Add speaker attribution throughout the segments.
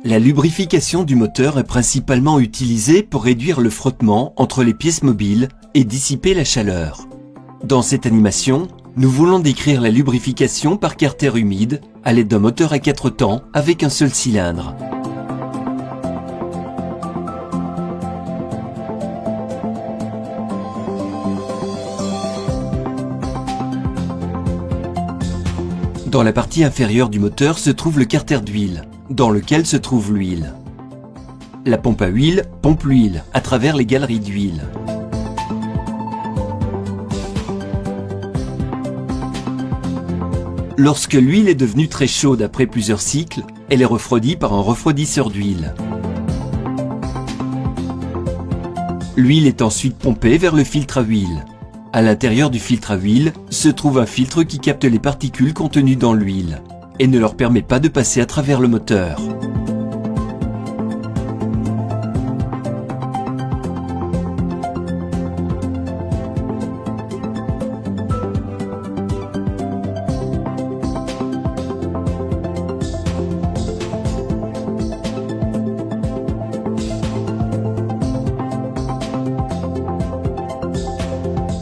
Speaker 1: La lubrification du moteur est principalement utilisée pour réduire le frottement entre les pièces mobiles et dissiper la chaleur. Dans cette animation, nous voulons décrire la lubrification par carter humide à l'aide d'un moteur à 4 temps avec un seul cylindre. Dans la partie inférieure du moteur se trouve le carter d'huile, dans lequel se trouve l'huile. La pompe à huile pompe l'huile à travers les galeries d'huile. Lorsque l'huile est devenue très chaude après plusieurs cycles, elle est refroidie par un refroidisseur d'huile. L'huile est ensuite pompée vers le filtre à huile. À l'intérieur du filtre à huile se trouve un filtre qui capte les particules contenues dans l'huile et ne leur permet pas de passer à travers le moteur.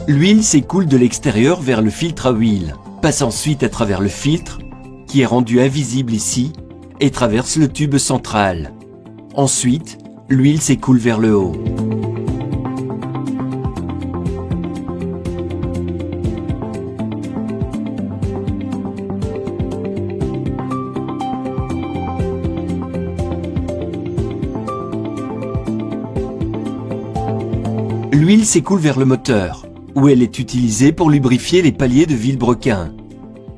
Speaker 1: L'huile s'écoule de l'extérieur vers le filtre à huile, passe ensuite à travers le filtre, qui est rendu invisible ici, et traverse le tube central. Ensuite, l'huile s'écoule vers le haut. L'huile s'écoule vers le moteur, où elle est utilisée pour lubrifier les paliers de vilebrequin.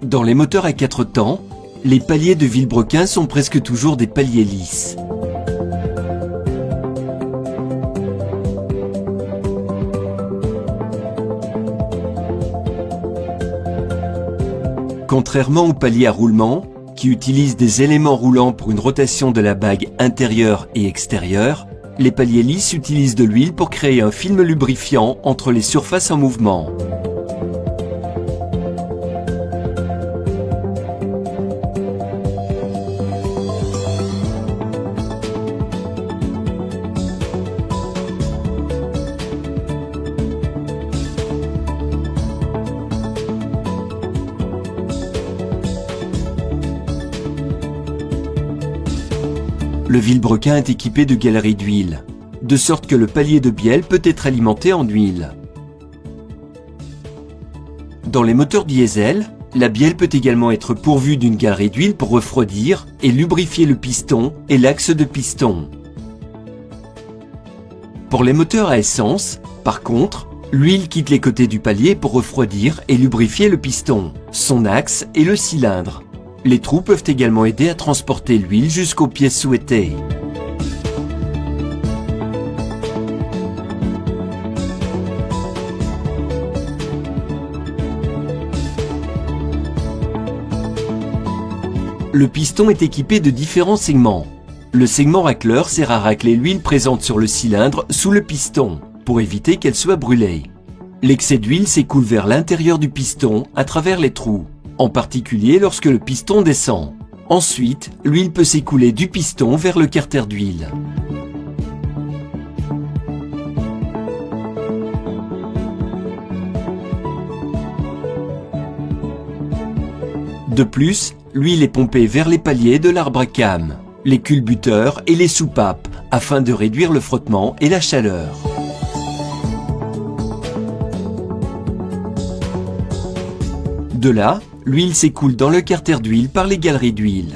Speaker 1: Dans les moteurs à 4 temps, les paliers de vilebrequin sont presque toujours des paliers lisses. Contrairement aux paliers à roulement, qui utilisent des éléments roulants pour une rotation de la bague intérieure et extérieure, les paliers lisses utilisent de l'huile pour créer un film lubrifiant entre les surfaces en mouvement. Le vilebrequin est équipé de galeries d'huile, de sorte que le palier de bielle peut être alimenté en huile. Dans les moteurs diesel, la bielle peut également être pourvue d'une galerie d'huile pour refroidir et lubrifier le piston et l'axe de piston. Pour les moteurs à essence, par contre, l'huile quitte les côtés du palier pour refroidir et lubrifier le piston, son axe et le cylindre. Les trous peuvent également aider à transporter l'huile jusqu'aux pièces souhaitées. Le piston est équipé de différents segments. Le segment racleur sert à racler l'huile présente sur le cylindre sous le piston, pour éviter qu'elle soit brûlée. L'excès d'huile s'écoule vers l'intérieur du piston à travers les trous, en particulier lorsque le piston descend. Ensuite, l'huile peut s'écouler du piston vers le carter d'huile. De plus, l'huile est pompée vers les paliers de l'arbre à cames, les culbuteurs et les soupapes, afin de réduire le frottement et la chaleur. De là, l'huile s'écoule dans le carter d'huile par les galeries d'huile.